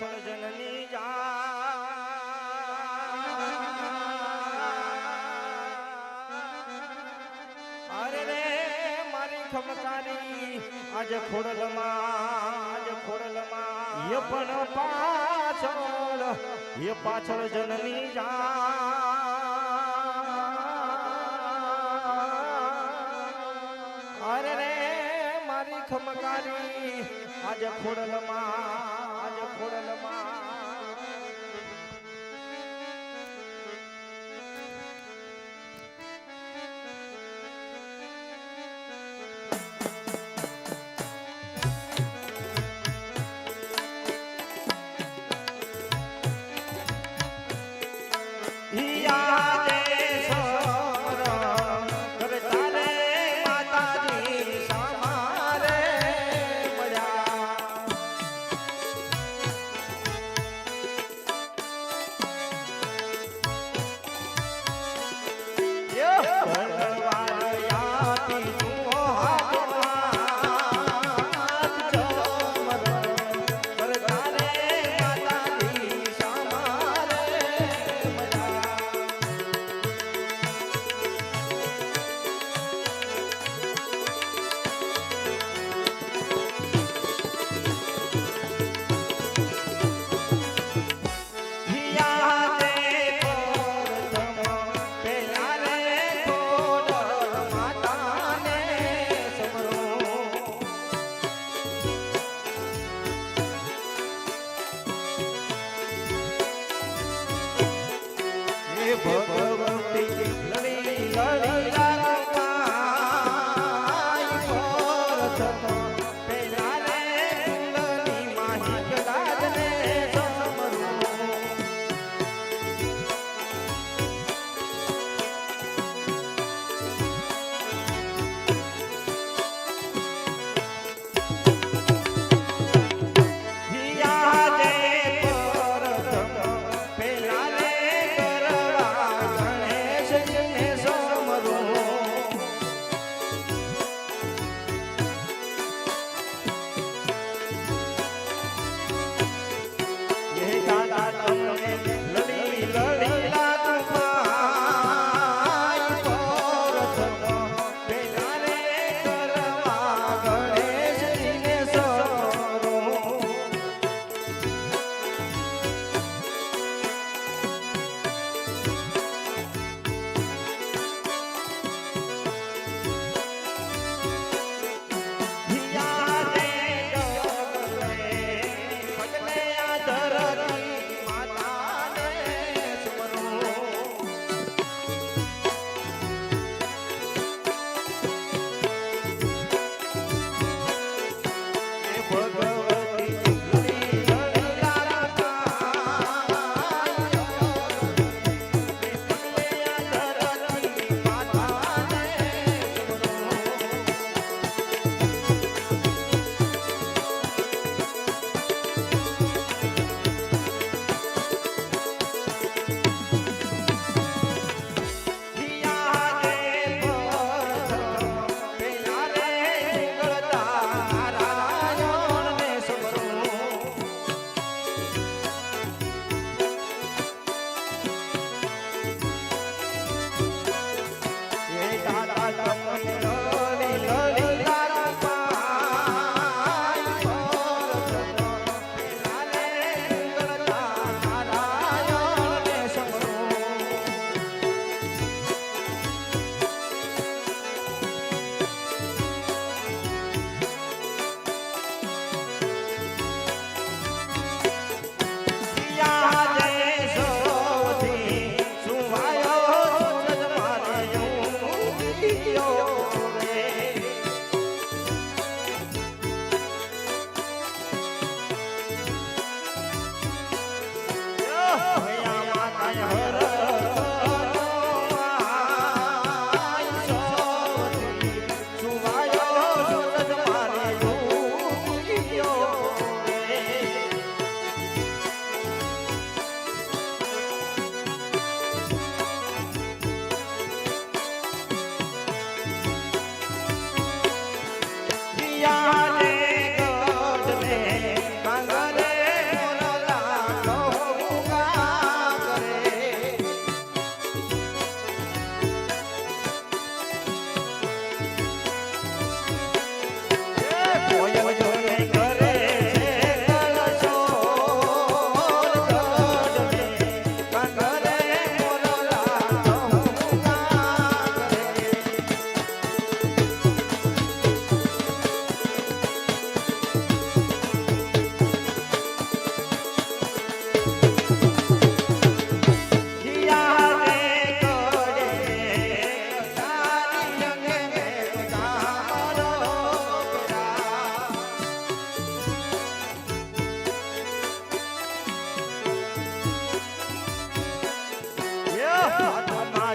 પાછળ જનની જા અરે રે મારી ખમકારી આજ ખોડલમાં એ પણ પાછળ જનની જા અરે રે મારી ખમકારી આજ ખોડલમાં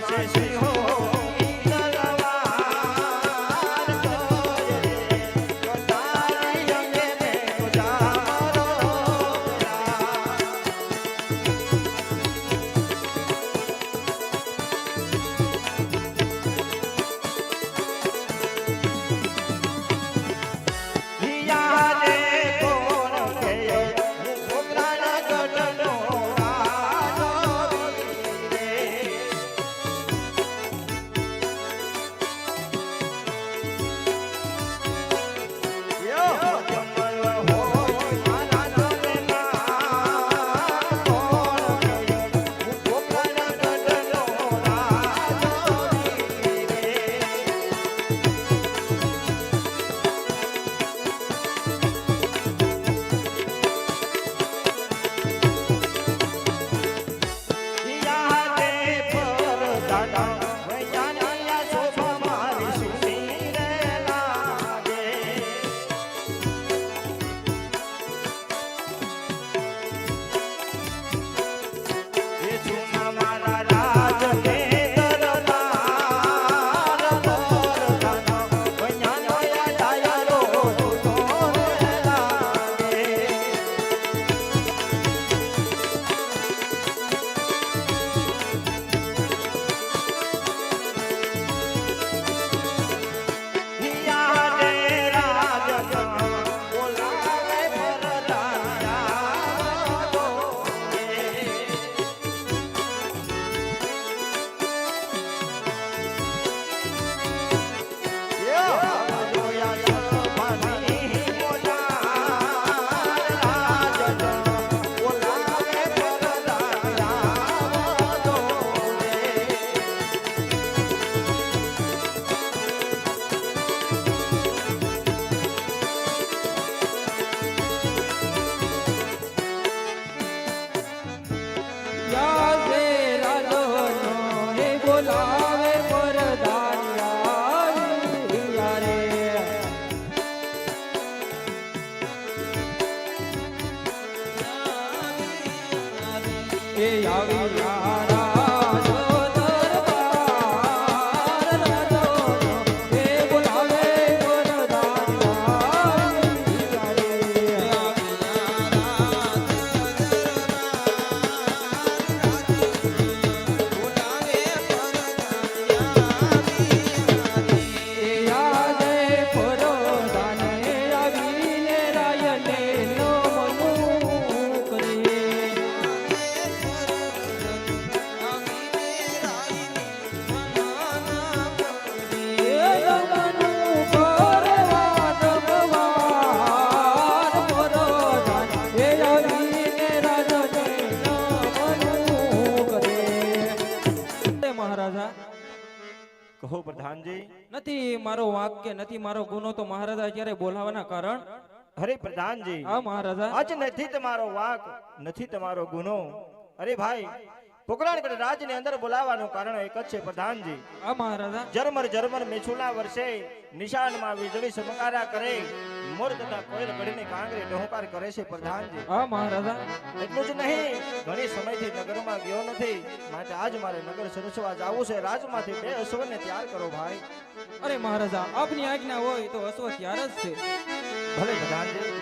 પાસે સિંહો કહો પ્રધાનજી. નથી મારો વાંક કે નથી મારો ગુનો તો મહારાજા અત્યારે બોલાવાના કારણ. અરે પ્રધાનજી, હા મહારાજા. આજ નથી તમારો વાંક, નથી તમારો ગુનો. અરે ભાઈ, પોકરાણગઢ રાજની અંદર બોલાવાનું કારણ એક જ છે પ્રધાનજી. હા મહારાજા. જરમર જરમર મેછુલા વર્ષે નિશાનમાં વીજળી ચમકારા કરે, મોર તથા કોયલ ગઢીને કાંગરે ડહોકાર કરે છે પ્રધાનજી. હા મહારાજા. એટલું જ નહીં, ઘણી સમયથી નગરમાં ગયો નથી, માટે આજ મારે નગર સરસવા જાવું છે. રાજમાંથી 2 અશ્વને તૈયાર કરો ભાઈ. અરે મહારાજા, આપની આજ્ઞા હોય તો અશ્વ તૈયાર જ છે. ભલે પ્રધાનજી.